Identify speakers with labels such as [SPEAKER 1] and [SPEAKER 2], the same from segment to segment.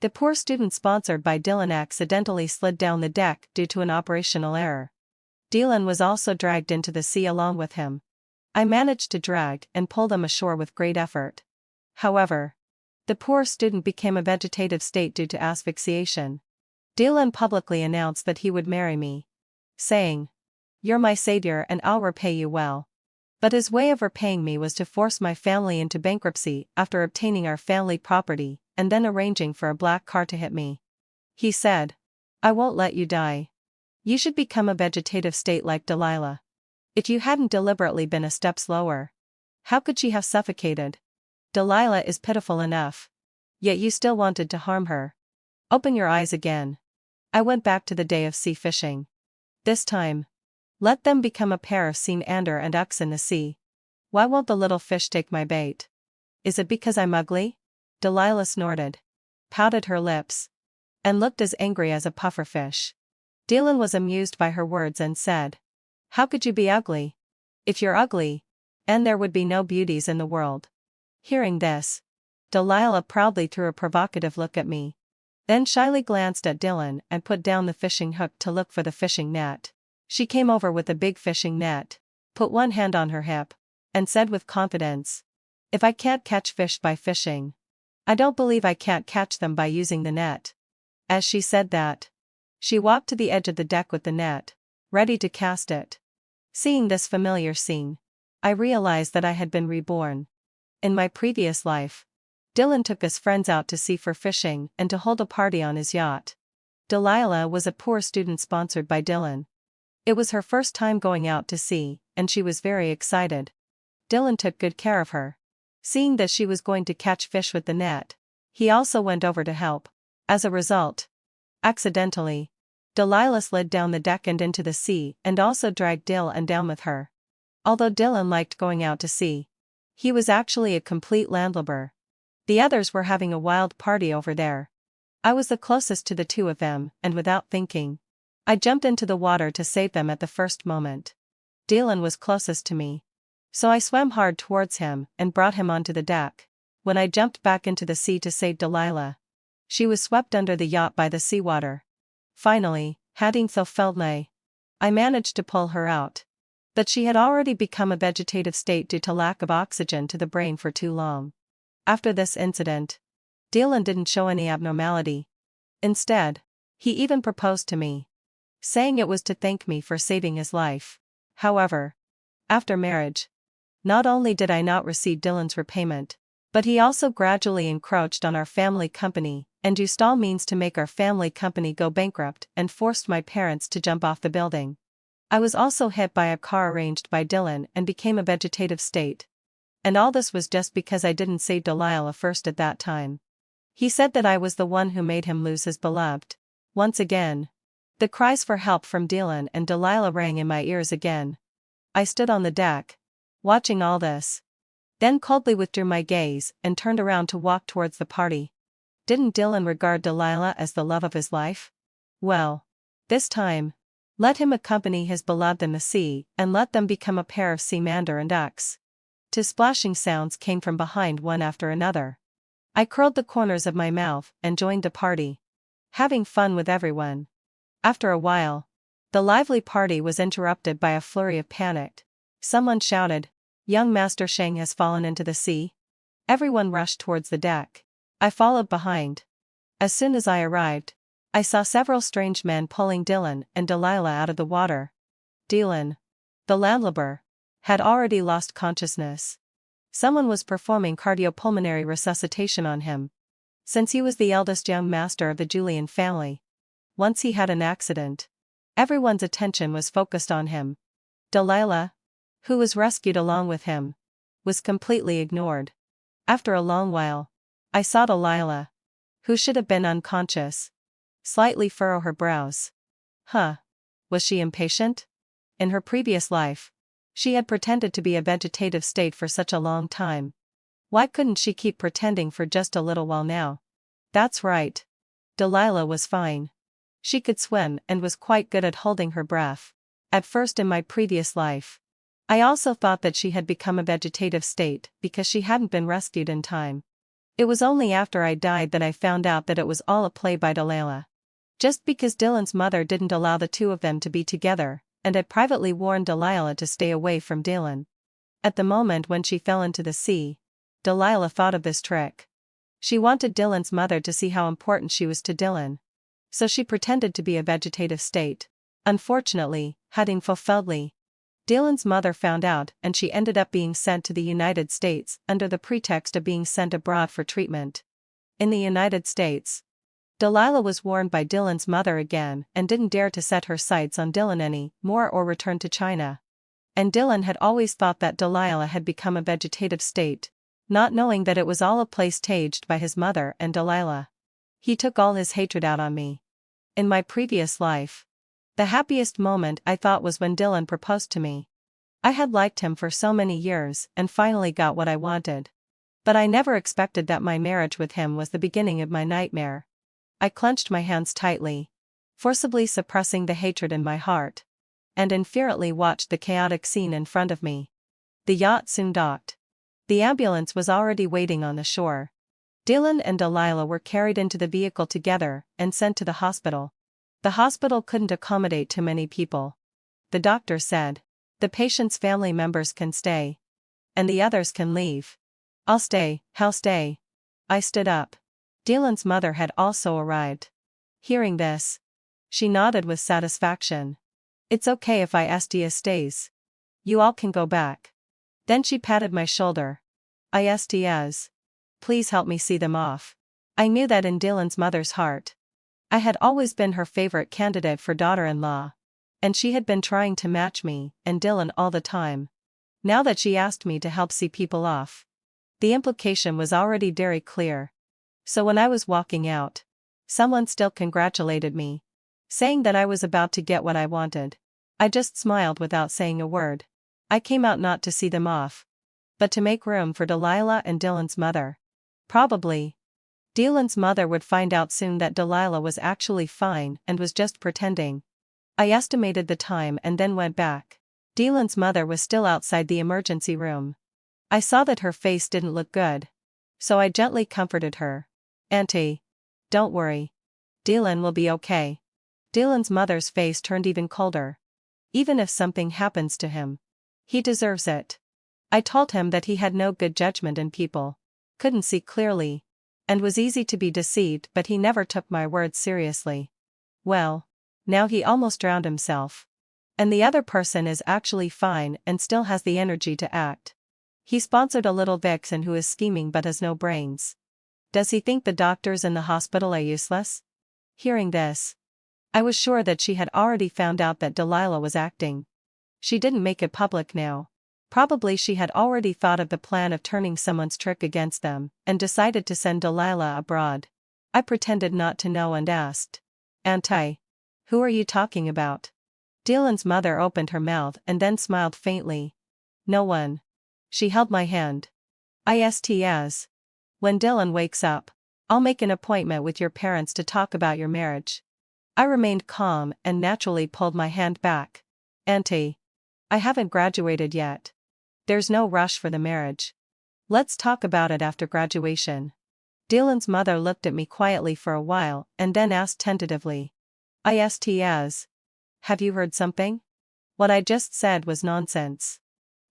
[SPEAKER 1] The poor student sponsored by Dylan accidentally slid down the deck due to an operational error. Dylan was also dragged into the sea along with him. I managed to drag and pull them ashore with great effort. However, the poor student became a vegetative state due to asphyxiation. Dylan publicly announced that he would marry me, saying, "You're my savior and I'll repay you well." But his way of repaying me was to force my family into bankruptcy after obtaining our family property, and then arranging for a black car to hit me. He said, "I won't let you die. You should become a vegetative state like Delilah. If you hadn't deliberately been a step slower, how could she have suffocated? Delilah is pitiful enough. Yet you still wanted to harm her. Open your eyes again." I went back to the day of sea fishing. This time, let them become a pair of sea ander and ucks in the sea. Why won't the little fish take my bait? Is it because I'm ugly? Delilah snorted, pouted her lips, and looked as angry as a pufferfish. Dylan was amused by her words and said, "How could you be ugly? If you're ugly, and there would be no beauties in the world." Hearing this, Delilah proudly threw a provocative look at me, then shyly glanced at Dylan and put down the fishing hook to look for the fishing net. She came over with a big fishing net, put one hand on her hip, and said with confidence, "If I can't catch fish by fishing, I don't believe I can't catch them by using the net." As she said that, she walked to the edge of the deck with the net, ready to cast it. Seeing this familiar scene, I realized that I had been reborn. In my previous life, Dylan took his friends out to sea for fishing and to hold a party on his yacht. Delilah was a poor student sponsored by Dylan. It was her first time going out to sea, and she was very excited. Dylan took good care of her. Seeing that she was going to catch fish with the net, he also went over to help. As a result, accidentally, Delilah slid down the deck and into the sea and also dragged Dylan down with her. Although Dylan liked going out to sea, he was actually a complete landlubber. The others were having a wild party over there. I was the closest to the two of them, and without thinking, I jumped into the water to save them at the first moment. Dylan was closest to me, so I swam hard towards him and brought him onto the deck. When I jumped back into the sea to save Delilah, she was swept under the yacht by the seawater. Finally, having fulfilled me, I managed to pull her out. But she had already become a vegetative state due to lack of oxygen to the brain for too long. After this incident, Dylan didn't show any abnormality. Instead, he even proposed to me, saying it was to thank me for saving his life. However, after marriage, not only did I not receive Dylan's repayment, but he also gradually encroached on our family company and used all means to make our family company go bankrupt and forced my parents to jump off the building. I was also hit by a car arranged by Dylan and became a vegetative state. And all this was just because I didn't save Delilah first at that time. He said that I was the one who made him lose his beloved. Once again, the cries for help from Dylan and Delilah rang in my ears again. I stood on the deck, watching all this, then coldly withdrew my gaze and turned around to walk towards the party. Didn't Dylan regard Delilah as the love of his life? Well, this time, let him accompany his beloved in the sea and let them become a pair of sea ander and ucks. Two splashing sounds came from behind one after another. I curled the corners of my mouth and joined the party, having fun with everyone. After a while, the lively party was interrupted by a flurry of panic. Someone shouted, "Young Master Shang has fallen into the sea." Everyone rushed towards the deck. I followed behind. As soon as I arrived, I saw several strange men pulling Dylan and Delilah out of the water. Dylan, the landlubber, had already lost consciousness. Someone was performing cardiopulmonary resuscitation on him. Since he was the eldest young master of the Julian family, once he had an accident, everyone's attention was focused on him. Delilah, who was rescued along with him, was completely ignored. After a long while, I saw Delilah, who should have been unconscious, slightly furrow her brows. Was she impatient? In her previous life, she had pretended to be a vegetative state for such a long time. Why couldn't she keep pretending for just a little while now? That's right. Delilah was fine. She could swim and was quite good at holding her breath. At first in my previous life, I also thought that she had become a vegetative state because she hadn't been rescued in time. It was only after I died that I found out that it was all a play by Delilah. Just because Dylan's mother didn't allow the two of them to be together, and had privately warned Delilah to stay away from Dylan. At the moment when she fell into the sea, Delilah thought of this trick. She wanted Dylan's mother to see how important she was to Dylan. So she pretended to be a vegetative state. Unfortunately, having fulfilledly, Dylan's mother found out and she ended up being sent to the United States under the pretext of being sent abroad for treatment. In the United States, Delilah was warned by Dylan's mother again and didn't dare to set her sights on Dylan any more or return to China. And Dylan had always thought that Delilah had become a vegetative state, not knowing that it was all a play staged by his mother and Delilah. He took all his hatred out on me. In my previous life, the happiest moment I thought was when Dylan proposed to me. I had liked him for so many years and finally got what I wanted. But I never expected that my marriage with him was the beginning of my nightmare. I clenched my hands tightly, forcibly suppressing the hatred in my heart, and infuriately watched the chaotic scene in front of me. The yacht soon docked. The ambulance was already waiting on the shore. Dylan and Delilah were carried into the vehicle together and sent to the hospital. The hospital couldn't accommodate too many people. The doctor said, "The patient's family members can stay. And the others can leave." "I'll stay, I'll stay." I stood up. Dylan's mother had also arrived. Hearing this, she nodded with satisfaction. "It's okay if Istia stays. You all can go back." Then she patted my shoulder. "Istias. Please help me see them off." I knew that in Dylan's mother's heart. I had always been her favorite candidate for daughter-in-law. And she had been trying to match me and Dylan all the time. Now that she asked me to help see people off, the implication was already very clear. So when I was walking out, someone still congratulated me, saying that I was about to get what I wanted. I just smiled without saying a word. I came out not to see them off, but to make room for Delilah and Dylan's mother. Probably, Dylan's mother would find out soon that Delilah was actually fine and was just pretending. I estimated the time and then went back. Dylan's mother was still outside the emergency room. I saw that her face didn't look good, so I gently comforted her. "Auntie, don't worry. Dylan will be okay." Dylan's mother's face turned even colder. "Even if something happens to him, he deserves it." I told him that he had no good judgment in people, couldn't see clearly, and was easy to be deceived, but he never took my words seriously. Well, now he almost drowned himself. And the other person is actually fine and still has the energy to act. He sponsored a little vixen who is scheming but has no brains. Does he think the doctors in the hospital are useless? Hearing this, I was sure that she had already found out that Delilah was acting. She didn't make it public now. Probably she had already thought of the plan of turning someone's trick against them, and decided to send Delilah abroad. I pretended not to know and asked, "Auntie, who are you talking about?" Dylan's mother opened her mouth and then smiled faintly. "No one." She held my hand. "Istias. When Dylan wakes up, I'll make an appointment with your parents to talk about your marriage." I remained calm and naturally pulled my hand back. "Auntie, I haven't graduated yet. There's no rush for the marriage. Let's talk about it after graduation." Dylan's mother looked at me quietly for a while and then asked tentatively, "Istias. Have you heard something?" What I just said was nonsense.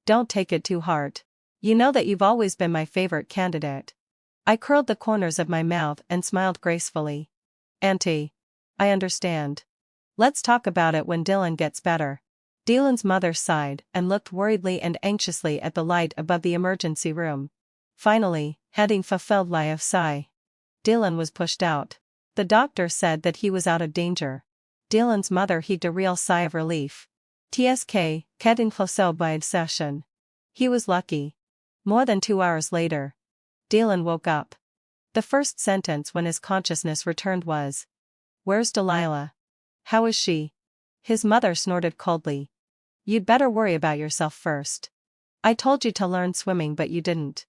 [SPEAKER 1] Don't take it too hard. You know that you've always been my favorite candidate. I curled the corners of my mouth and smiled gracefully. "Auntie, I understand. Let's talk about it when Dylan gets better." Dylan's mother sighed and looked worriedly and anxiously at the light above the emergency room. Finally, having fulfilled my sigh, Dylan was pushed out. The doctor said that he was out of danger. Dylan's mother heaved a real sigh of relief. "TSK, getting closer by session." He was lucky. More than 2 hours later, Dylan woke up. The first sentence when his consciousness returned was, "Where's Delilah? How is she?" His mother snorted coldly. "You'd better worry about yourself first. I told you to learn swimming but you didn't.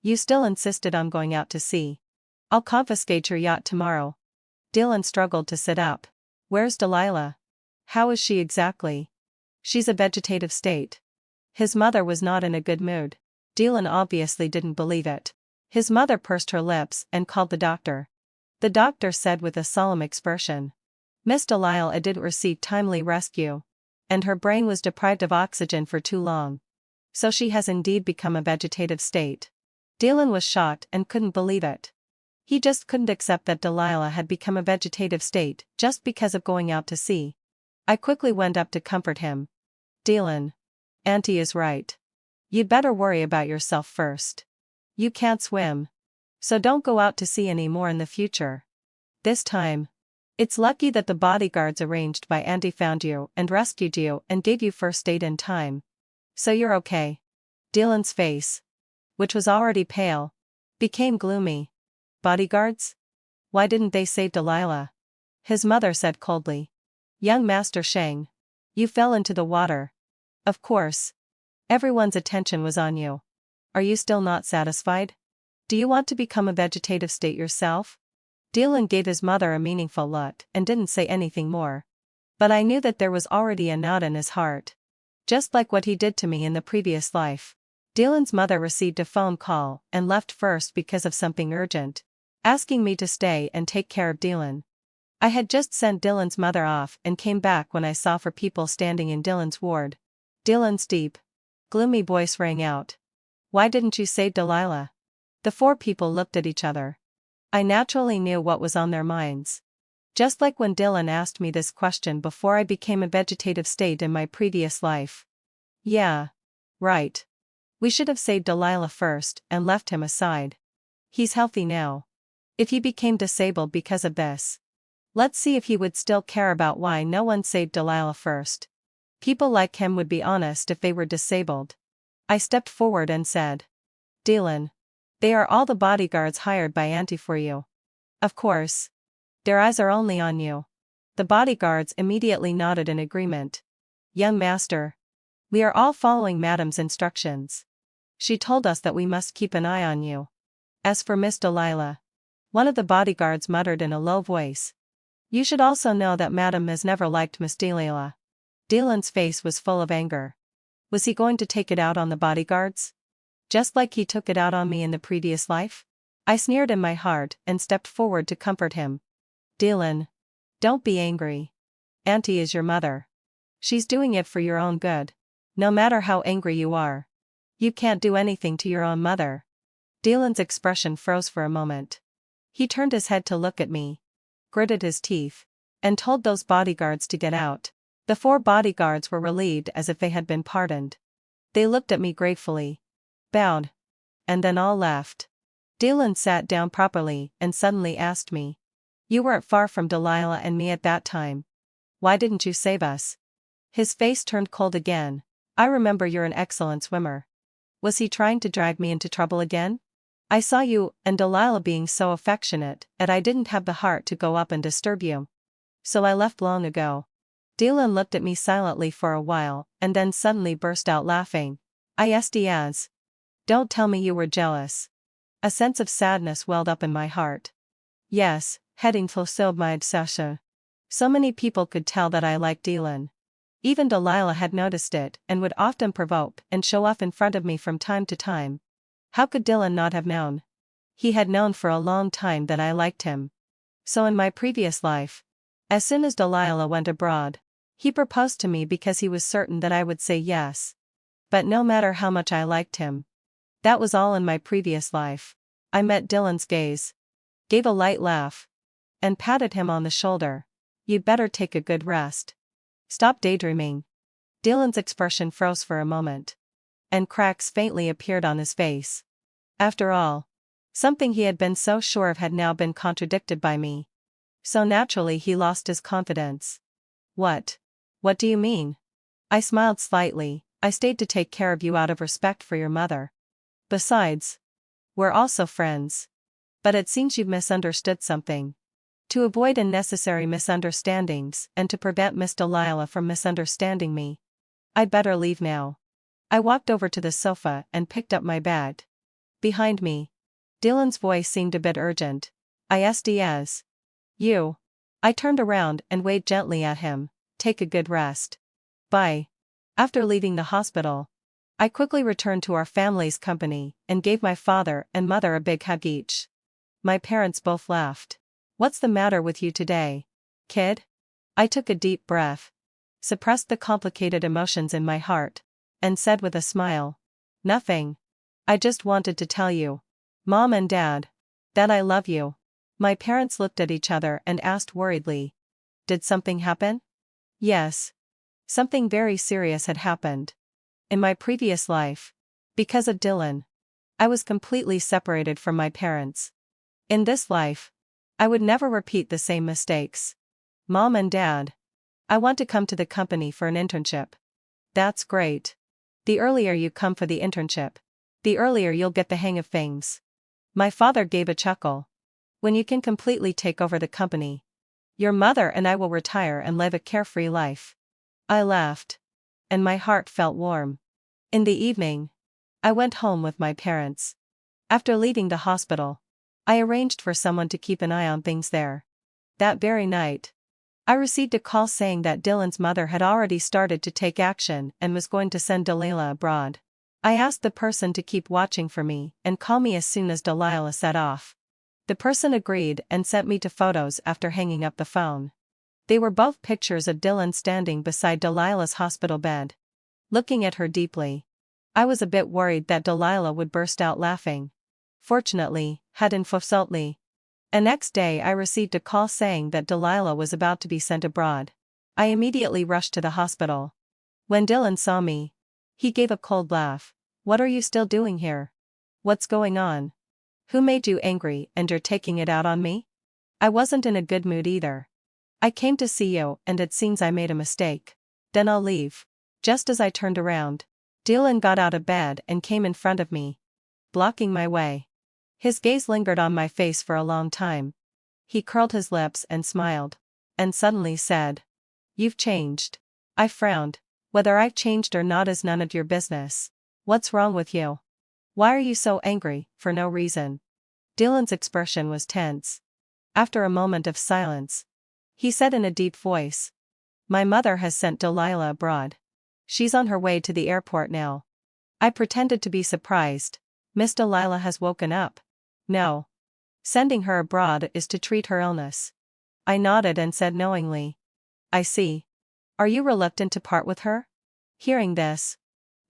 [SPEAKER 1] You still insisted on going out to sea. I'll confiscate your yacht tomorrow." Dylan struggled to sit up. "Where's Delilah? How is she exactly?" "She's a vegetative state." His mother was not in a good mood. Dylan obviously didn't believe it. His mother pursed her lips and called the doctor. The doctor said with a solemn expression, Miss Delilah didn't receive timely rescue. And her brain was deprived of oxygen for too long. So she has indeed become a vegetative state. Dylan was shocked and couldn't believe it. He just couldn't accept that Delilah had become a vegetative state just because of going out to sea. I quickly went up to comfort him. Dylan. Auntie is right. You'd better worry about yourself first. You can't swim. So don't go out to sea anymore in the future. This time. It's lucky that the bodyguards arranged by Auntie found you and rescued you and gave you first aid in time. So you're okay. Dylan's face, which was already pale, became gloomy. Bodyguards? Why didn't they save Delilah? His mother said coldly. Young Master Shang. You fell into the water. Of course. Everyone's attention was on you. Are you still not satisfied? Do you want to become a vegetative state yourself? Dylan gave his mother a meaningful look and didn't say anything more. But I knew that there was already a knot in his heart. Just like what he did to me in the previous life. Dylan's mother received a phone call and left first because of something urgent, asking me to stay and take care of Dylan. I had just sent Dylan's mother off and came back when I saw 4 people standing in Dylan's ward. Dylan's deep, gloomy voice rang out. Why didn't you save Delilah? The 4 people looked at each other. I naturally knew what was on their minds. Just like when Dylan asked me this question before I became a vegetative state in my previous life. Yeah. Right. We should have saved Delilah first and left him aside. He's healthy now. If he became disabled because of this, let's see if he would still care about why no one saved Delilah first. People like him would be honest if they were disabled. I stepped forward and said, Dylan. They are all the bodyguards hired by Auntie for you. Of course. Their eyes are only on you. The bodyguards immediately nodded in agreement. Young master. We are all following Madam's instructions. She told us that we must keep an eye on you. As for Miss Delilah, one of the bodyguards muttered in a low voice. You should also know that Madam has never liked Miss Delilah. Dylan's face was full of anger. Was he going to take it out on the bodyguards? Just like he took it out on me in the previous life? I sneered in my heart and stepped forward to comfort him. Dylan. Don't be angry. Auntie is your mother. She's doing it for your own good. No matter how angry you are. You can't do anything to your own mother. Dylan's expression froze for a moment. He turned his head to look at me, gritted his teeth, and told those bodyguards to get out. The 4 bodyguards were relieved as if they had been pardoned. They looked at me gratefully, bowed, and then all left. Dylan sat down properly and suddenly asked me. You weren't far from Delilah and me at that time. Why didn't you save us? His face turned cold again. I remember you're an excellent swimmer. Was he trying to drag me into trouble again? I saw you and Delilah being so affectionate that I didn't have the heart to go up and disturb you. So I left long ago. Dylan looked at me silently for a while and then suddenly burst out laughing. ISDS. Don't tell me you were jealous. A sense of sadness welled up in my heart. Yes, heading fulfilled my obsession. So many people could tell that I liked Dylan. Even Delilah had noticed it and would often provoke and show off in front of me from time to time. How could Dylan not have known? He had known for a long time that I liked him. So in my previous life, as soon as Delilah went abroad, he proposed to me because he was certain that I would say yes. But no matter how much I liked him. That was all in my previous life. I met Dylan's gaze, gave a light laugh, and patted him on the shoulder. You'd better take a good rest. Stop daydreaming. Dylan's expression froze for a moment, and cracks faintly appeared on his face. After all, something he had been so sure of had now been contradicted by me. So naturally he lost his confidence. What? What do you mean? I smiled slightly. I stayed to take care of you out of respect for your mother. Besides, we're also friends. But it seems you've misunderstood something. To avoid unnecessary misunderstandings and to prevent Miss Delilah from misunderstanding me, I'd better leave now. I walked over to the sofa and picked up my bag. Behind me, Dylan's voice seemed a bit urgent. ISDS. You. I turned around and waved gently at him. Take a good rest. Bye. After leaving the hospital, I quickly returned to our family's company and gave my father and mother a big hug each. My parents both laughed. "What's the matter with you today, kid?" I took a deep breath, suppressed the complicated emotions in my heart, and said with a smile, "Nothing. I just wanted to tell you, Mom and Dad, that I love you." My parents looked at each other and asked worriedly, "Did something happen?" Yes. Something very serious had happened. In my previous life, because of Dylan, I was completely separated from my parents. In this life, I would never repeat the same mistakes. "Mom and Dad, I want to come to the company for an internship." "That's great. The earlier you come for the internship, the earlier you'll get the hang of things." My father gave a chuckle. "When you can completely take over the company, your mother and I will retire and live a carefree life." I laughed, and my heart felt warm. In the evening, I went home with my parents. After leaving the hospital, I arranged for someone to keep an eye on things there. That very night, I received a call saying that Dylan's mother had already started to take action and was going to send Delilah abroad. I asked the person to keep watching for me and call me as soon as Delilah set off. The person agreed and sent me to photos after hanging up the phone. They were both pictures of Dylan standing beside Delilah's hospital bed, looking at her deeply. I was a bit worried that Delilah would burst out laughing. Fortunately, hadn't fortunately. The next day I received a call saying that Delilah was about to be sent abroad. I immediately rushed to the hospital. When Dylan saw me, he gave a cold laugh. "What are you still doing here? What's going on? Who made you angry and you're taking it out on me?" I wasn't in a good mood either. "I came to see you and it seems I made a mistake. Then I'll leave." Just as I turned around, Dylan got out of bed and came in front of me, blocking my way. His gaze lingered on my face for a long time. He curled his lips and smiled, and suddenly said, "You've changed." I frowned. "Whether I've changed or not is none of your business. What's wrong with you? Why are you so angry, for no reason?" Dylan's expression was tense. After a moment of silence, he said in a deep voice, "My mother has sent Delilah abroad. She's on her way to the airport now." I pretended to be surprised. "Miss Delilah has woken up?" "No. Sending her abroad is to treat her illness." I nodded and said knowingly, "I see. Are you reluctant to part with her?" Hearing this,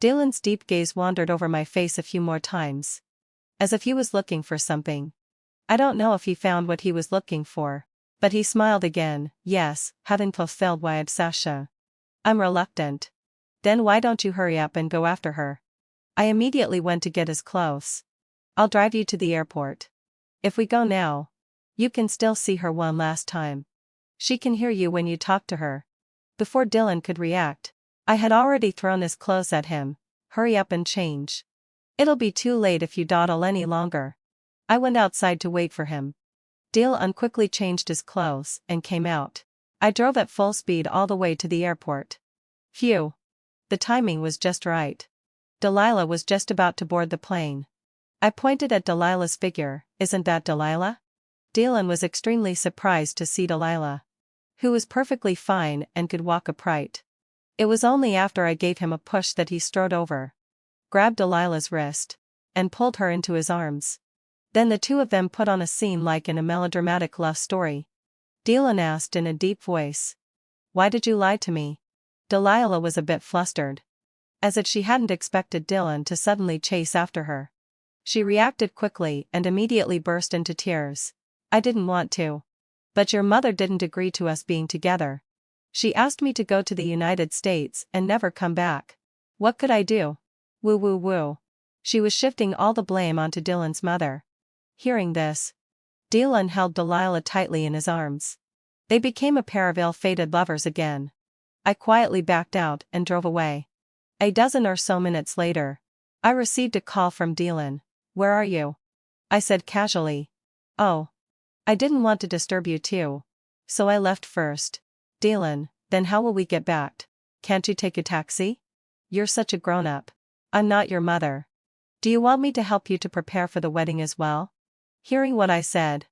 [SPEAKER 1] Dylan's deep gaze wandered over my face a few more times, as if he was looking for something. I don't know if he found what he was looking for, but he smiled again. "Yes, having fulfilled my obsession. I'm reluctant." "Then why don't you hurry up and go after her?" I immediately went to get his clothes. "I'll drive you to the airport. If we go now, you can still see her one last time. She can hear you when you talk to her." Before Dylan could react, I had already thrown his clothes at him. "Hurry up and change. It'll be too late if you dawdle any longer." I went outside to wait for him. Dylan quickly changed his clothes and came out. I drove at full speed all the way to the airport. Phew. The timing was just right. Delilah was just about to board the plane. I pointed at Delilah's figure. "Isn't that Delilah?" Dylan was extremely surprised to see Delilah, who was perfectly fine and could walk upright. It was only after I gave him a push that he strode over, grabbed Delilah's wrist, and pulled her into his arms. Then the two of them put on a scene like in a melodramatic love story. Dylan asked in a deep voice, "Why did you lie to me?" Delilah was a bit flustered, as if she hadn't expected Dylan to suddenly chase after her. She reacted quickly and immediately burst into tears. "I didn't want to. But your mother didn't agree to us being together. She asked me to go to the United States and never come back. What could I do?" Woo woo woo. She was shifting all the blame onto Dylan's mother. Hearing this, Dylan held Delilah tightly in his arms. They became a pair of ill-fated lovers again. I quietly backed out and drove away. A dozen or so minutes later, I received a call from Dylan. "Where are you?" I said casually. "Oh. I didn't want to disturb you too. So I left first." "Dylan, then how will we get back? Can't you take a taxi? You're such a grown-up. I'm not your mother. Do you want me to help you to prepare for the wedding as well?" Hearing what I said,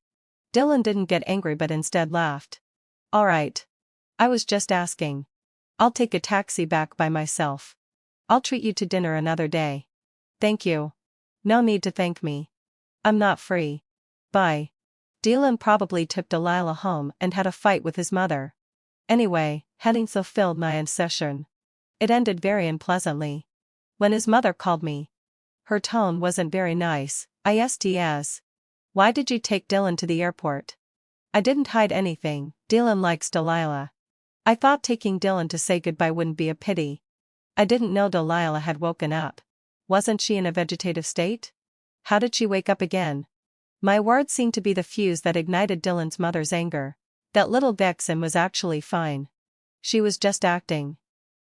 [SPEAKER 1] Dylan didn't get angry but instead laughed. "All right. I was just asking. I'll take a taxi back by myself." I'll treat you to dinner another day. Thank you. No need to thank me. I'm not free. Bye. Dylan probably took Delilah home and had a fight with his mother. Anyway, having fulfilled my session. It ended very unpleasantly. When his mother called me, her tone wasn't very nice. I asked as, "Why did you take Dylan to the airport?" I didn't hide anything. Dylan likes Delilah. I thought taking Dylan to say goodbye wouldn't be a pity. I didn't know Delilah had woken up. Wasn't she in a vegetative state? How did she wake up again? My words seemed to be the fuse that ignited Dylan's mother's anger. That little vixen was actually fine. She was just acting.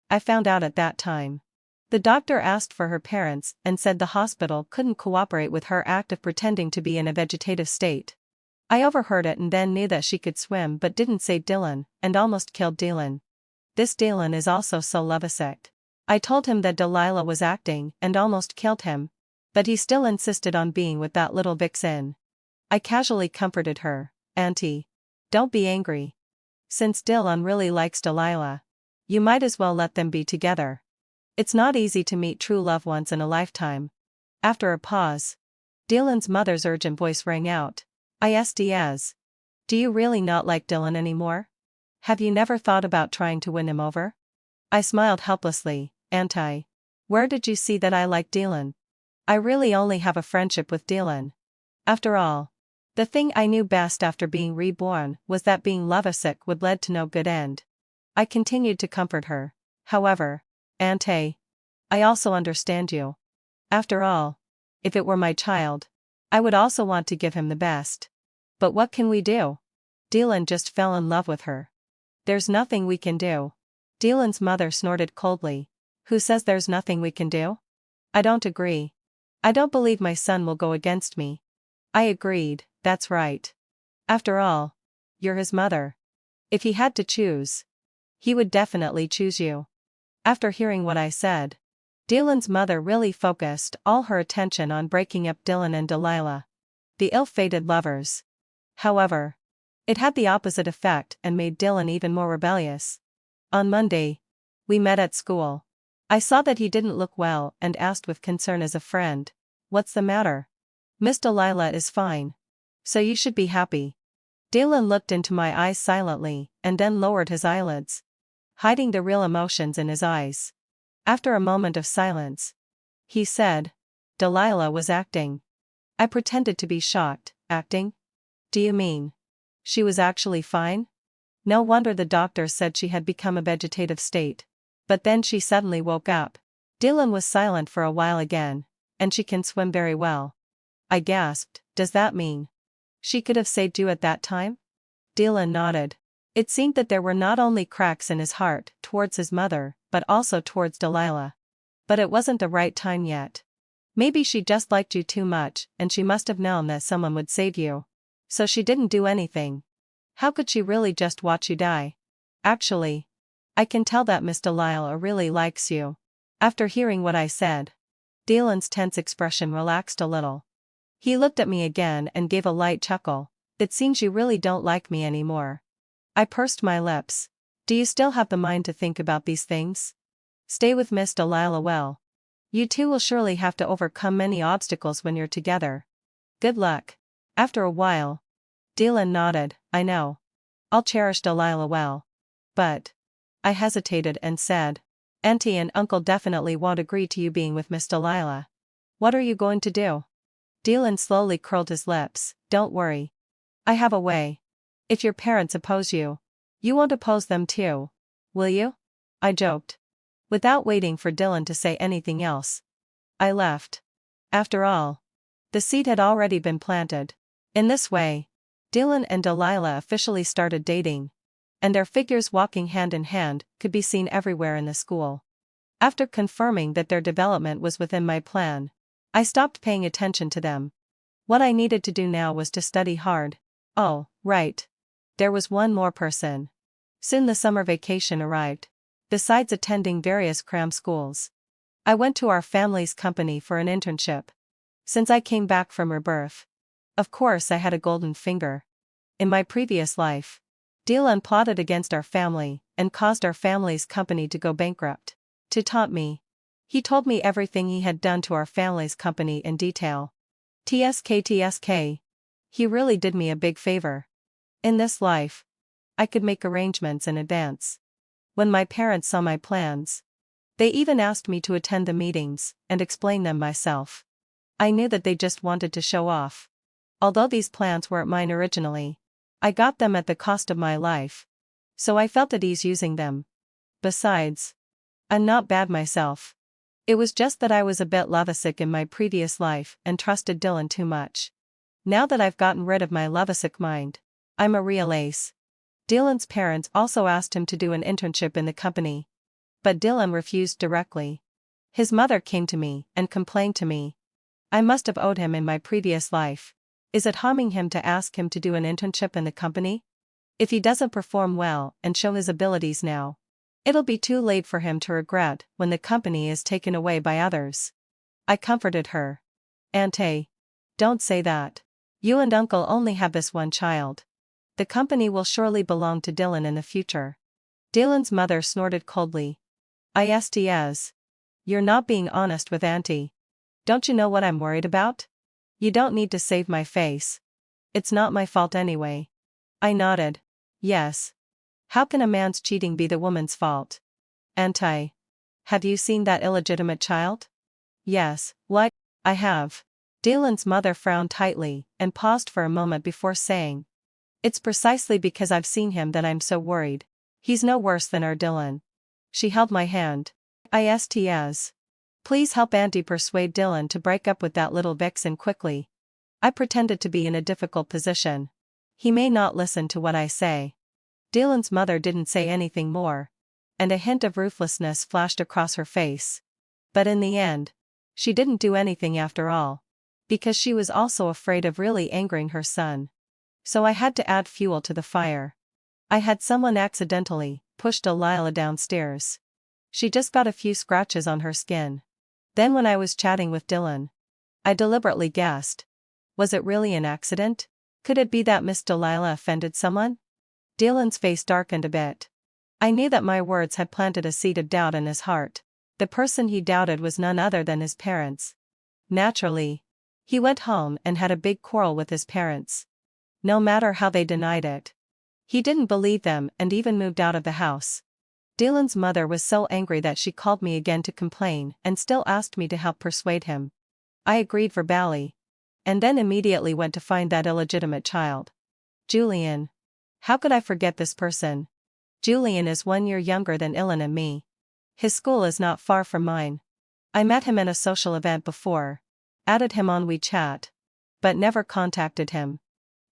[SPEAKER 1] I found out at that time. The doctor asked for her parents and said the hospital couldn't cooperate with her act of pretending to be in a vegetative state. I overheard it and then knew that she could swim but didn't say Dylan, and almost killed Dylan. This Dylan is also so lovesick. I told him that Delilah was acting and almost killed him, but he still insisted on being with that little vixen. I casually comforted her, "Auntie, don't be angry. Since Dylan really likes Delilah, you might as well let them be together. It's not easy to meet true love once in a lifetime." After a pause, Dylan's mother's urgent voice rang out. I asked as, "Do you really not like Dylan anymore? Have you never thought about trying to win him over?" I smiled helplessly. "Auntie, where did you see that I like Dylan? I really only have a friendship with Dylan. After all, the thing I knew best after being reborn was that being lovesick would lead to no good end." I continued to comfort her. "However, Auntie, I also understand you. After all, if it were my child, I would also want to give him the best. But what can we do? Dylan just fell in love with her. There's nothing we can do." Dylan's mother snorted coldly. "Who says there's nothing we can do? I don't agree. I don't believe my son will go against me." I agreed, "That's right. After all, you're his mother. If he had to choose, he would definitely choose you." After hearing what I said, Dylan's mother really focused all her attention on breaking up Dylan and Delilah, the ill-fated lovers. However, it had the opposite effect and made Dylan even more rebellious. On Monday, we met at school. I saw that he didn't look well and asked with concern as a friend, "What's the matter?" "Miss Delilah is fine. So you should be happy." Dylan looked into my eyes silently and then lowered his eyelids, hiding the real emotions in his eyes. After a moment of silence, he said, "Delilah was acting." I pretended to be shocked. "Acting? Do you mean she was actually fine?" No wonder the doctor said she had become a vegetative state. But then she suddenly woke up. Dylan was silent for a while again. "And she can swim very well." I gasped. "Does that mean she could have saved you at that time?" Dylan nodded. It seemed that there were not only cracks in his heart towards his mother, but also towards Delilah. But it wasn't the right time yet. Maybe she just liked you too much and she must have known that someone would save you. So she didn't do anything. How could she really just watch you die? Actually, I can tell that Miss Delilah really likes you. After hearing what I said, Dylan's tense expression relaxed a little. He looked at me again and gave a light chuckle. "It seems you really don't like me anymore." I pursed my lips. "Do you still have the mind to think about these things? Stay with Miss Delilah well. You two will surely have to overcome many obstacles when you're together. Good luck." After a while, Dylan nodded. "I know. I'll cherish Delilah well. But..." I hesitated and said, "Auntie and Uncle definitely won't agree to you being with Miss Delilah. What are you going to do?" Dylan slowly curled his lips. "Don't worry. I have a way. If your parents oppose you, you won't oppose them too, will you?" I joked. Without waiting for Dylan to say anything else, I left. After all, the seed had already been planted. In this way, Dylan and Delilah officially started dating, and their figures walking hand in hand could be seen everywhere in the school. After confirming that their development was within my plan, I stopped paying attention to them. What I needed to do now was to study hard. Oh, right. There was one more person. Soon the summer vacation arrived. Besides attending various cram schools, I went to our family's company for an internship. Since I came back from Rebirth, of course I had a golden finger. In my previous life, Dylan plotted against our family and caused our family's company to go bankrupt. To taunt me, He told me everything he had done to our family's company in detail. TSK. He really did me a big favor. In this life, I could make arrangements in advance. When my parents saw my plans, they even asked me to attend the meetings and explain them myself. I knew that they just wanted to show off. Although these plans weren't mine originally, I got them at the cost of my life. So I felt at ease using them. Besides, I'm not bad myself. It was just that I was a bit lovesick in my previous life and trusted Dylan too much. Now that I've gotten rid of my lovesick mind, I'm a real ace. Dylan's parents also asked him to do an internship in the company. But Dylan refused directly. His mother came to me and complained to me. I must have owed him in my previous life. Is it harming him to ask him to do an internship in the company? If he doesn't perform well and show his abilities now, it'll be too late for him to regret when the company is taken away by others. I comforted her. Auntie, don't say that. You and Uncle only have this one child. The company will surely belong to Dylan in the future. Dylan's mother snorted coldly. ISTS. You're not being honest with Auntie. Don't you know what I'm worried about? You don't need to save my face. It's not my fault anyway. I nodded. Yes. How can a man's cheating be the woman's fault? Auntie. Have you seen that illegitimate child? Yes. What? I have. Dylan's mother frowned tightly and paused for a moment before saying, it's precisely because I've seen him that I'm so worried. He's no worse than our Dylan. She held my hand. ISTS. Please help Auntie persuade Dylan to break up with that little vixen quickly. I pretended to be in a difficult position. He may not listen to what I say. Dylan's mother didn't say anything more, and a hint of ruthlessness flashed across her face. But in the end, she didn't do anything after all, because she was also afraid of really angering her son. So I had to add fuel to the fire. I had someone accidentally push Delilah downstairs. She just got a few scratches on her skin. Then when I was chatting with Dylan, I deliberately guessed. Was it really an accident? Could it be that Miss Delilah offended someone? Dylan's face darkened a bit. I knew that my words had planted a seed of doubt in his heart. The person he doubted was none other than his parents. Naturally, he went home and had a big quarrel with his parents. No matter how they denied it, he didn't believe them and even moved out of the house. Dylan's mother was so angry that she called me again to complain and still asked me to help persuade him. I agreed verbally, and then immediately went to find that illegitimate child. Julian. How could I forget this person? Julian is 1 year younger than Dylan and me. His school is not far from mine. I met him at a social event before, added him on WeChat, but never contacted him.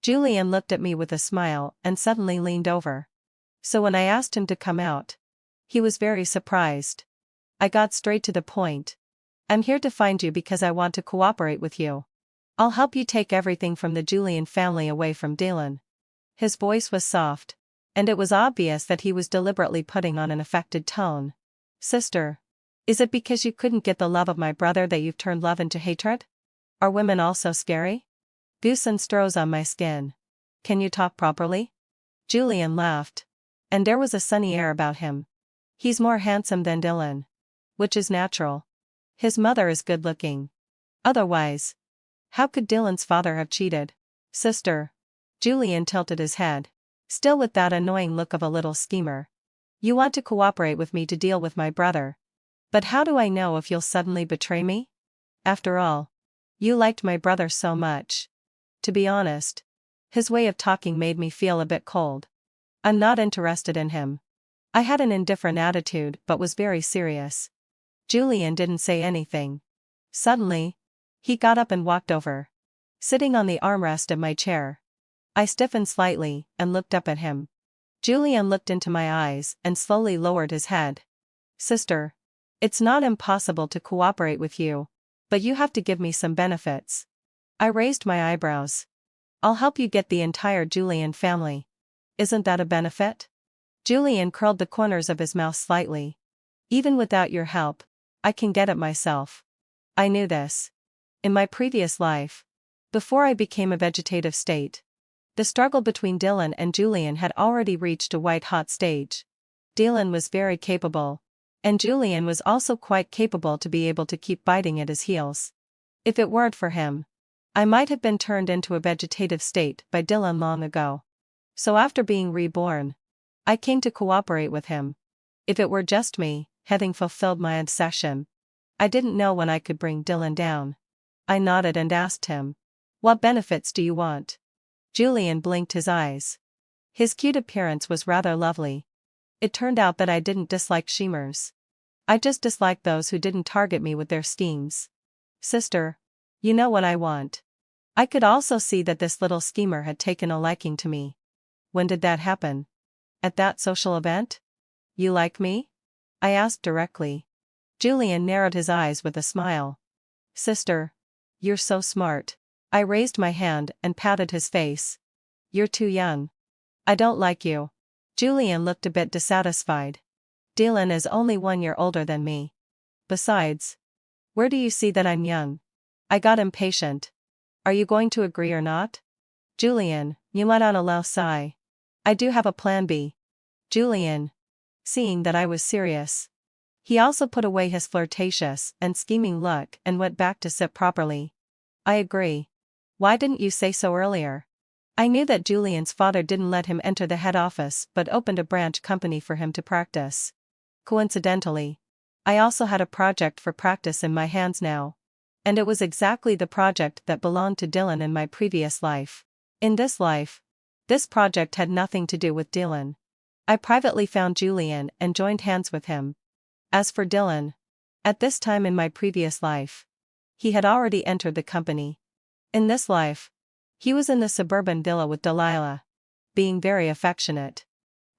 [SPEAKER 1] Julian looked at me with a smile and suddenly leaned over. So when I asked him to come out, he was very surprised. I got straight to the point. I'm here to find you because I want to cooperate with you. I'll help you take everything from the Julian family away from Dylan. His voice was soft, and it was obvious that he was deliberately putting on an affected tone. Sister, is it because you couldn't get the love of my brother that you've turned love into hatred? Are women also scary? Goose and straws on my skin. Can you talk properly? Julian laughed. And there was a sunny air about him. He's more handsome than Dylan. Which is natural. His mother is good-looking. Otherwise, how could Dylan's father have cheated? Sister. Julian tilted his head, still with that annoying look of a little schemer. You want to cooperate with me to deal with my brother. But how do I know if you'll suddenly betray me? After all, you liked my brother so much. To be honest, his way of talking made me feel a bit cold. I'm not interested in him. I had an indifferent attitude but was very serious. Julian didn't say anything. Suddenly, he got up and walked over, sitting on the armrest of my chair. I stiffened slightly and looked up at him. Julian looked into my eyes and slowly lowered his head. Sister, it's not impossible to cooperate with you, but you have to give me some benefits. I raised my eyebrows. I'll help you get the entire Julian family. Isn't that a benefit? Julian curled the corners of his mouth slightly. Even without your help, I can get it myself. I knew this. In my previous life, before I became a vegetative state, the struggle between Dylan and Julian had already reached a white-hot stage. Dylan was very capable, And Julian was also quite capable to be able to keep biting at his heels. If it weren't for him, I might have been turned into a vegetative state by Dylan long ago. So after being reborn, I came to cooperate with him. If it were just me, having fulfilled my obsession, I didn't know when I could bring Dylan down. I nodded and asked him, "What benefits do you want?" Julian blinked his eyes. His cute appearance was rather lovely. It turned out that I didn't dislike schemers. I just disliked those who didn't target me with their schemes. Sister, you know what I want. I could also see that this little schemer had taken a liking to me. When did that happen? At that social event? You like me? I asked directly. Julian narrowed his eyes with a smile. Sister, you're so smart. I raised my hand and patted his face. You're too young. I don't like you. Julian looked a bit dissatisfied. Dylan is only 1 year older than me. Besides, where do you see that I'm young? I got impatient. Are you going to agree or not? Julian, you let out a low sigh. I do have a plan B. Julian, seeing that I was serious. He also put away his flirtatious and scheming look and went back to sit properly. I agree. Why didn't you say so earlier? I knew that Julian's father didn't let him enter the head office but opened a branch company for him to practice. Coincidentally, I also had a project for practice in my hands now. And it was exactly the project that belonged to Dylan in my previous life. In this life, this project had nothing to do with Dylan. I privately found Julian and joined hands with him. As for Dylan, at this time in my previous life, he had already entered the company. In this life, he was in the suburban villa with Delilah, being very affectionate.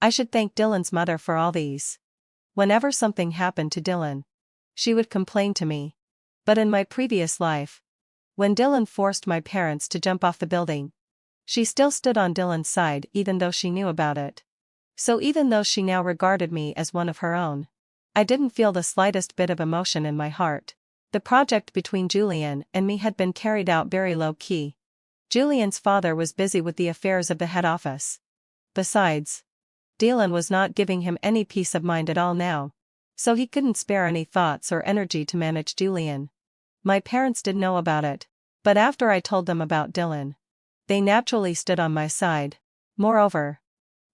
[SPEAKER 1] I should thank Dylan's mother for all these. Whenever something happened to Dylan, she would complain to me. But in my previous life, when Dylan forced my parents to jump off the building, she still stood on Dylan's side even though she knew about it. So even though she now regarded me as one of her own, I didn't feel the slightest bit of emotion in my heart. The project between Julian and me had been carried out very low-key. Julian's father was busy with the affairs of the head office. Besides, Dylan was not giving him any peace of mind at all now, so he couldn't spare any thoughts or energy to manage Julian. My parents did know about it, but after I told them about Dylan, they naturally stood on my side. Moreover,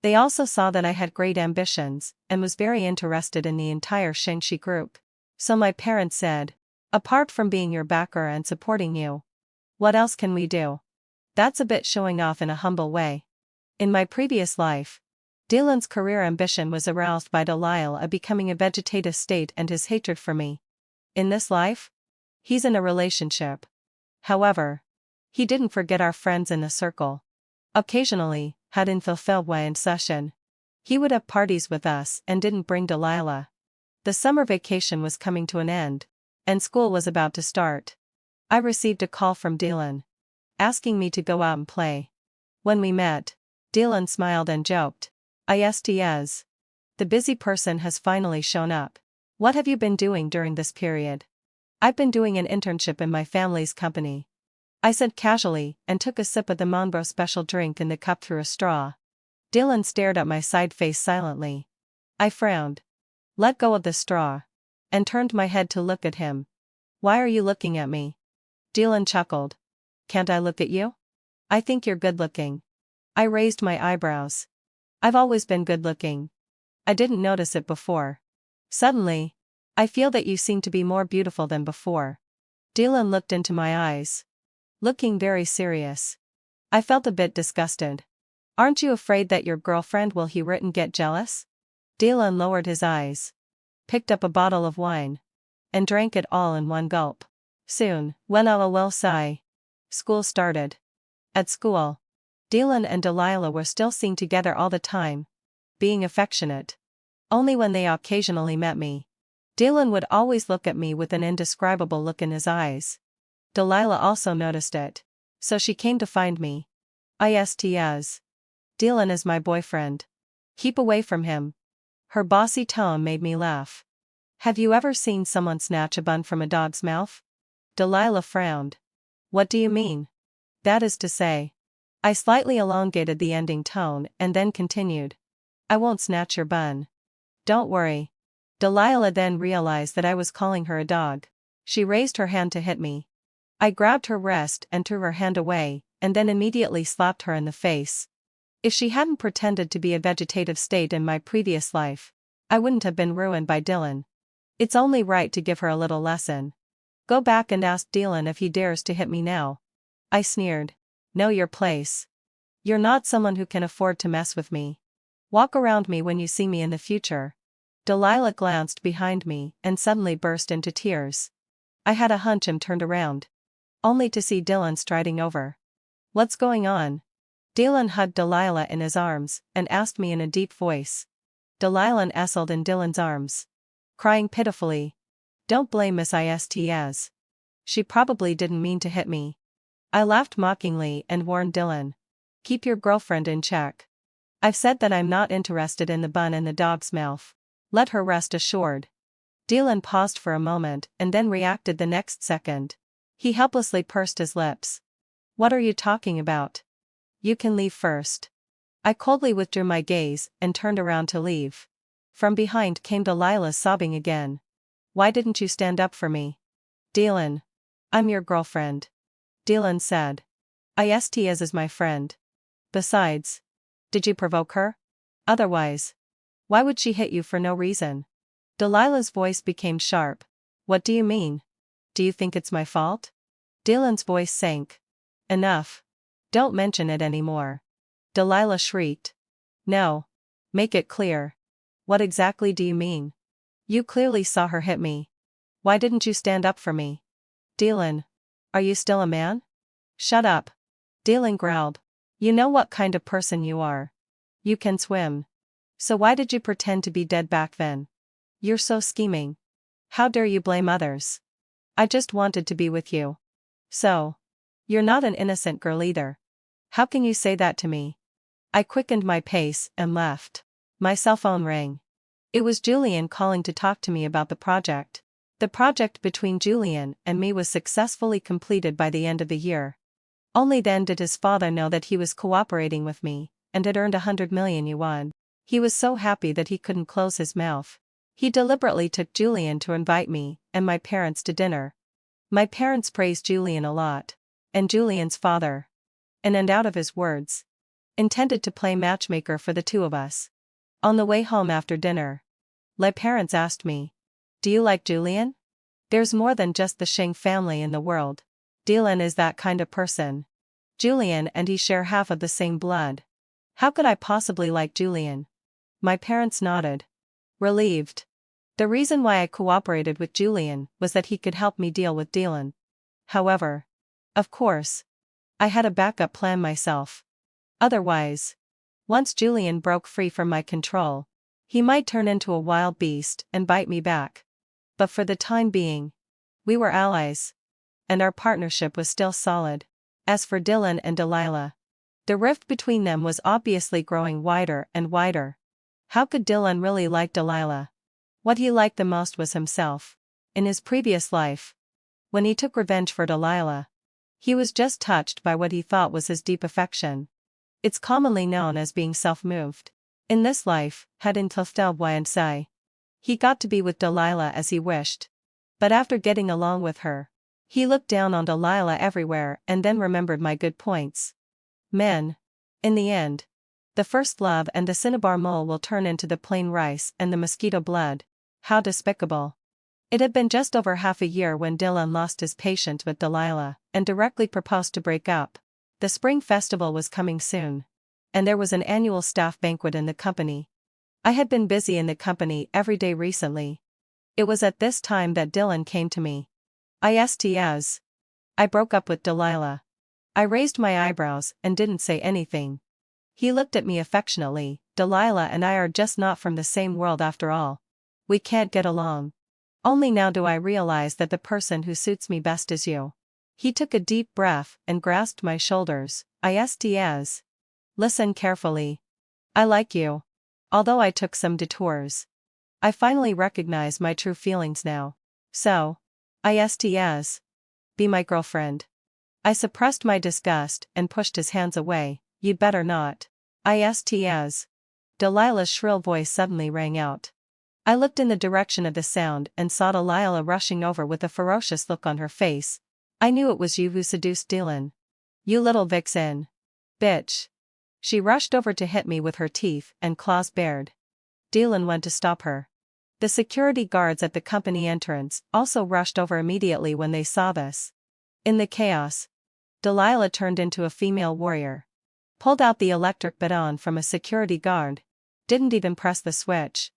[SPEAKER 1] they also saw that I had great ambitions and was very interested in the entire Shang-Chi group. So my parents said, apart from being your backer and supporting you, what else can we do? That's a bit showing off in a humble way. In my previous life, Dylan's career ambition was aroused by Delilah becoming a vegetative state and his hatred for me. In this life, he's in a relationship. However, he didn't forget our friends in the circle. Occasionally, had in fulfilled way in session, he would have parties with us and didn't bring Delilah. The summer vacation was coming to an end, and school was about to start. I received a call from Dylan, asking me to go out and play. When we met, Dylan smiled and joked, "Yes. The busy person has finally shown up. What have you been doing during this period?" "I've been doing an internship in my family's company," I said casually and took a sip of the Monbro special drink in the cup through a straw. Dylan stared at my side face silently. I frowned, let go of the straw, and turned my head to look at him. "Why are you looking at me?" Dylan chuckled. "Can't I look at you? I think you're good looking." I raised my eyebrows. "I've always been good looking. I didn't notice it before. Suddenly, I feel that you seem to be more beautiful than before." Dylan looked into my eyes, looking very serious. I felt a bit disgusted. "Aren't you afraid that your girlfriend will hear it and get jealous?" Dylan lowered his eyes, picked up a bottle of wine, and drank it all in one gulp. Soon, when a low sigh, school started. At school, Dylan and Delilah were still seen together all the time, being affectionate. Only when they occasionally met me, Dylan would always look at me with an indescribable look in his eyes. Delilah also noticed it, so she came to find me. "Yes. Dylan is my boyfriend. Keep away from him." Her bossy tone made me laugh. "Have you ever seen someone snatch a bun from a dog's mouth?" Delilah frowned. "What do you mean?" "That is to say," I slightly elongated the ending tone and then continued, "I won't snatch your bun. Don't worry. Delilah then realized that I was calling her a dog. She raised her hand to hit me. I grabbed her wrist and threw her hand away, and then immediately slapped her in the face. If she hadn't pretended to be a vegetative state in my previous life, I wouldn't have been ruined by Dylan. It's only right to give her a little lesson. Go back and ask Dylan if he dares to hit me now. I sneered. Know your place. You're not someone who can afford to mess with me. Walk around me when you see me in the future. Delilah glanced behind me and suddenly burst into tears. I had a hunch and turned around, only to see Dylan striding over. What's going on? Dylan hugged Delilah in his arms and asked me in a deep voice. Delilah nestled in Dylan's arms, crying pitifully. Don't blame Miss Istaz. She probably didn't mean to hit me. I laughed mockingly and warned Dylan. Keep your girlfriend in check. I've said that I'm not interested in the bun in the dog's mouth. Let her rest assured. Dylan paused for a moment and then reacted the next second. He helplessly pursed his lips. What are you talking about? You can leave first. I coldly withdrew my gaze and turned around to leave. From behind came Delilah sobbing again. Why didn't you stand up for me? Dylan. I'm your girlfriend. Dylan said. Istaz is my friend. Besides. Did you provoke her? Otherwise. Why would she hit you for no reason? Delilah's voice became sharp. What do you mean? Do you think it's my fault? Dylan's voice sank. Enough. Don't mention it anymore. Delilah shrieked. No. Make it clear. What exactly do you mean? You clearly saw her hit me. Why didn't you stand up for me? Dylan. Are you still a man? Shut up. Dylan growled. You know what kind of person you are. You can swim. So why did you pretend to be dead back then? You're so scheming. How dare you blame others? I just wanted to be with you. So. You're not an innocent girl either. How can you say that to me? I quickened my pace and left. My cell phone rang. It was Julian calling to talk to me about the project. The project between Julian and me was successfully completed by the end of the year. Only then did his father know that he was cooperating with me, and had earned 100 million yuan. He was so happy that he couldn't close his mouth. He deliberately took Julian to invite me and my parents to dinner. My parents praised Julian a lot. And Julian's father. And out of his words. Intended to play matchmaker for the two of us. On the way home after dinner. My parents asked me. Do you like Julian? There's more than just the Sheng family in the world. Dylan is that kind of person. Julian and he share half of the same blood. How could I possibly like Julian? My parents nodded. Relieved. The reason why I cooperated with Julian was that he could help me deal with Dylan. However. Of course. I had a backup plan myself. Otherwise. Once Julian broke free from my control. He might turn into a wild beast and bite me back. But for the time being. We were allies. And our partnership was still solid. As for Dylan and Delilah. The rift between them was obviously growing wider and wider. How could Dylan really like Delilah? What he liked the most was himself. In his previous life. When he took revenge for Delilah. He was just touched by what he thought was his deep affection. It's commonly known as being self-moved. In this life, he got to be with Delilah as he wished. But after getting along with her, he looked down on Delilah everywhere and then remembered my good points. Men. In the end. The first love and the cinnabar mole will turn into the plain rice and the mosquito blood. How despicable. It had been just over half a year when Dylan lost his patience with Delilah, and directly proposed to break up. The spring festival was coming soon. And there was an annual staff banquet in the company. I had been busy in the company every day recently. It was at this time that Dylan came to me. Istaz. I broke up with Delilah. I raised my eyebrows and didn't say anything. He looked at me affectionately. Delilah and I are just not from the same world after all. We can't get along. Only now do I realize that the person who suits me best is you. He took a deep breath and grasped my shoulders. Istaz. Listen carefully. I like you. Although I took some detours. I finally recognize my true feelings now. So. Istaz. Be my girlfriend. I suppressed my disgust and pushed his hands away. You'd better not. Istaz. Delilah's shrill voice suddenly rang out. I looked in the direction of the sound and saw Delilah rushing over with a ferocious look on her face. I knew it was you who seduced Dylan. You little vixen. Bitch. She rushed over to hit me with her teeth and claws bared. Dylan went to stop her. The security guards at the company entrance also rushed over immediately when they saw this. In the chaos, Delilah turned into a female warrior. Pulled out the electric baton from a security guard. Didn't even press the switch.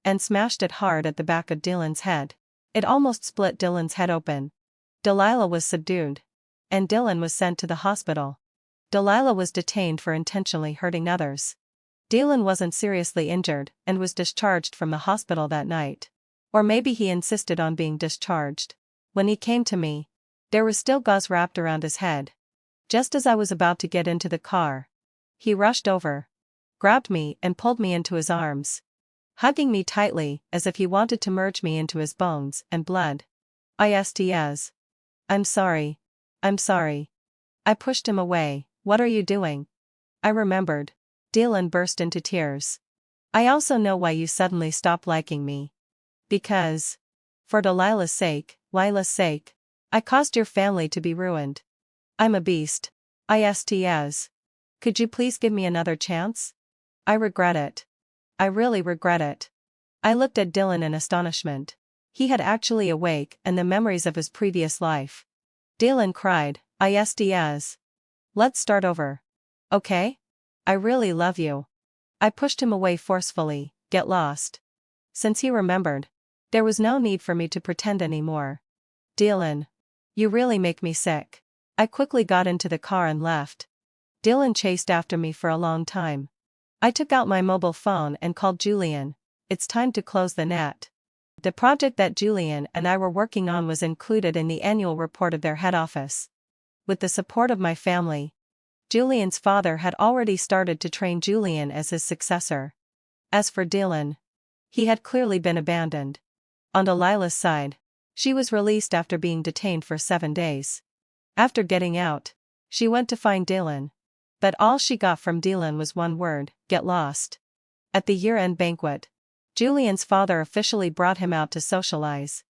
[SPEAKER 1] And smashed it hard at the back of Dylan's head. It almost split Dylan's head open. Delilah was subdued. And Dylan was sent to the hospital. Delilah was detained for intentionally hurting others. Dylan wasn't seriously injured and was discharged from the hospital that night. Or maybe he insisted on being discharged. When he came to me, there was still gauze wrapped around his head. Just as I was about to get into the car, he rushed over, grabbed me and pulled me into his arms, hugging me tightly as if he wanted to merge me into his bones and blood. ISTS. I'm sorry. I'm sorry. I pushed him away. What are you doing? I remembered. Dylan burst into tears. I also know why you suddenly stopped liking me. Because, for Delilah's sake, Lila's sake, I caused your family to be ruined. I'm a beast. ISTS. Could you please give me another chance? I regret it. I really regret it. I looked at Dylan in astonishment. He had actually awake and the memories of his previous life. Dylan cried, ISTS. Let's start over. Okay? I really love you. I pushed him away forcefully. Get lost. Since he remembered, there was no need for me to pretend anymore. Dylan. You really make me sick. I quickly got into the car and left. Dylan chased after me for a long time. I took out my mobile phone and called Julian. It's time to close the net. The project that Julian and I were working on was included in the annual report of their head office. With the support of my family, Julian's father had already started to train Julian as his successor. As for Dylan, he had clearly been abandoned. On Delilah's side, she was released after being detained for 7 days. After getting out, she went to find Dylan. But all she got from Dylan was one word: get lost. At the year-end banquet, Julian's father officially brought him out to socialize.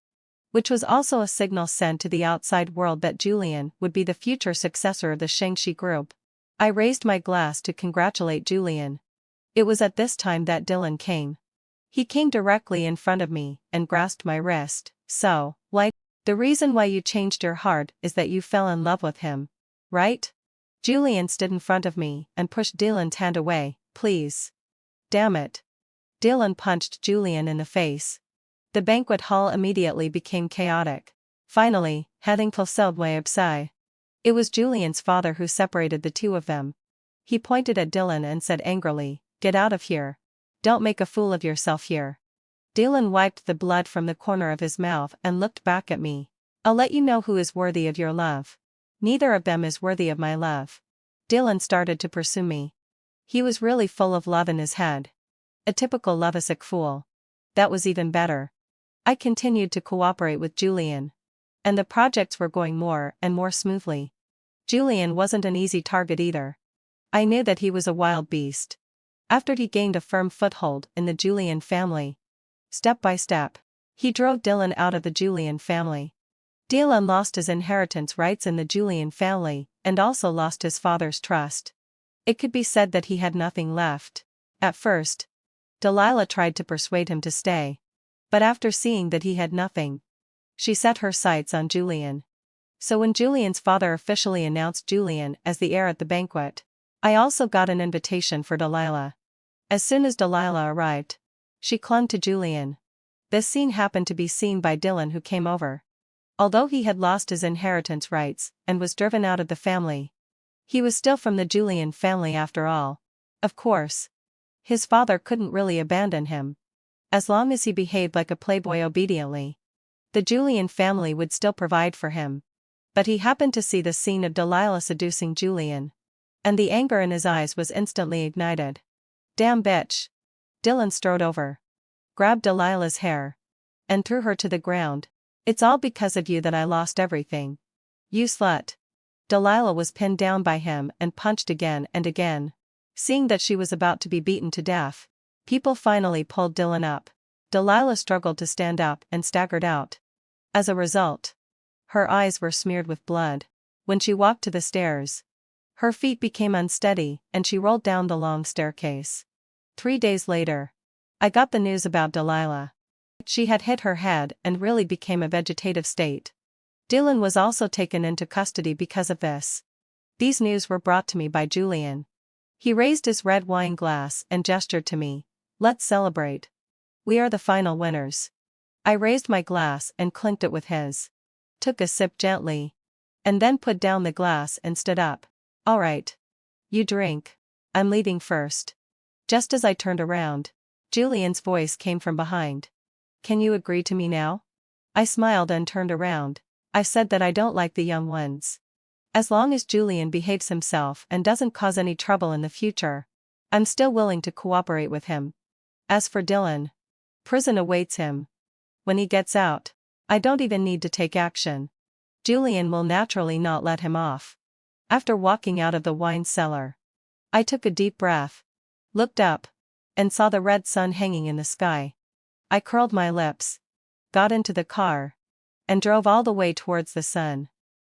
[SPEAKER 1] Which was also a signal sent to the outside world that Julian would be the future successor of the Shang-Chi group. I raised my glass to congratulate Julian. It was at this time that Dylan came. He came directly in front of me and grasped my wrist. So, why? The reason why you changed your heart is that you fell in love with him, right? Julian stood in front of me and pushed Dylan's hand away. Please. Damn it. Dylan punched Julian in the face. The banquet hall immediately became chaotic. Finally, heading Pulseldway Psi. It was Julian's father who separated the two of them. He pointed at Dylan and said angrily, get out of here. Don't make a fool of yourself here. Dylan wiped the blood from the corner of his mouth and looked back at me. I'll let you know who is worthy of your love. Neither of them is worthy of my love. Dylan started to pursue me. He was really full of love in his head. A typical lovesick fool. That was even better. I continued to cooperate with Julian. And the projects were going more and more smoothly. Julian wasn't an easy target either. I knew that he was a wild beast. After he gained a firm foothold in the Julian family, step by step, he drove Dylan out of the Julian family. Dylan lost his inheritance rights in the Julian family, and also lost his father's trust. It could be said that he had nothing left. At first, Delilah tried to persuade him to stay. But after seeing that he had nothing, she set her sights on Julian. So when Julian's father officially announced Julian as the heir at the banquet, I also got an invitation for Delilah. As soon as Delilah arrived, she clung to Julian. This scene happened to be seen by Dylan, who came over. Although he had lost his inheritance rights and was driven out of the family, he was still from the Julian family after all. Of course, his father couldn't really abandon him. As long as he behaved like a playboy obediently, the Julian family would still provide for him. But he happened to see the scene of Delilah seducing Julian. And the anger in his eyes was instantly ignited. Damn bitch. Dylan strode over, grabbed Delilah's hair, and threw her to the ground. It's all because of you that I lost everything. You slut. Delilah was pinned down by him and punched again and again. Seeing that she was about to be beaten to death, people finally pulled Dylan up. Delilah struggled to stand up and staggered out. As a result, her eyes were smeared with blood. When she walked to the stairs, her feet became unsteady and she rolled down the long staircase. 3 days later, I got the news about Delilah. She had hit her head and really became a vegetative state. Dylan was also taken into custody because of this. These news were brought to me by Julian. He raised his red wine glass and gestured to me. Let's celebrate. We are the final winners. I raised my glass and clinked it with his. Took a sip gently. And then put down the glass and stood up. All right. You drink. I'm leaving first. Just as I turned around, Julian's voice came from behind. Can you agree to me now? I smiled and turned around. I said that I don't like the young ones. As long as Julian behaves himself and doesn't cause any trouble in the future, I'm still willing to cooperate with him. As for Dylan, prison awaits him. When he gets out, I don't even need to take action. Julian will naturally not let him off. After walking out of the wine cellar, I took a deep breath, looked up, and saw the red sun hanging in the sky. I curled my lips, got into the car, and drove all the way towards the sun.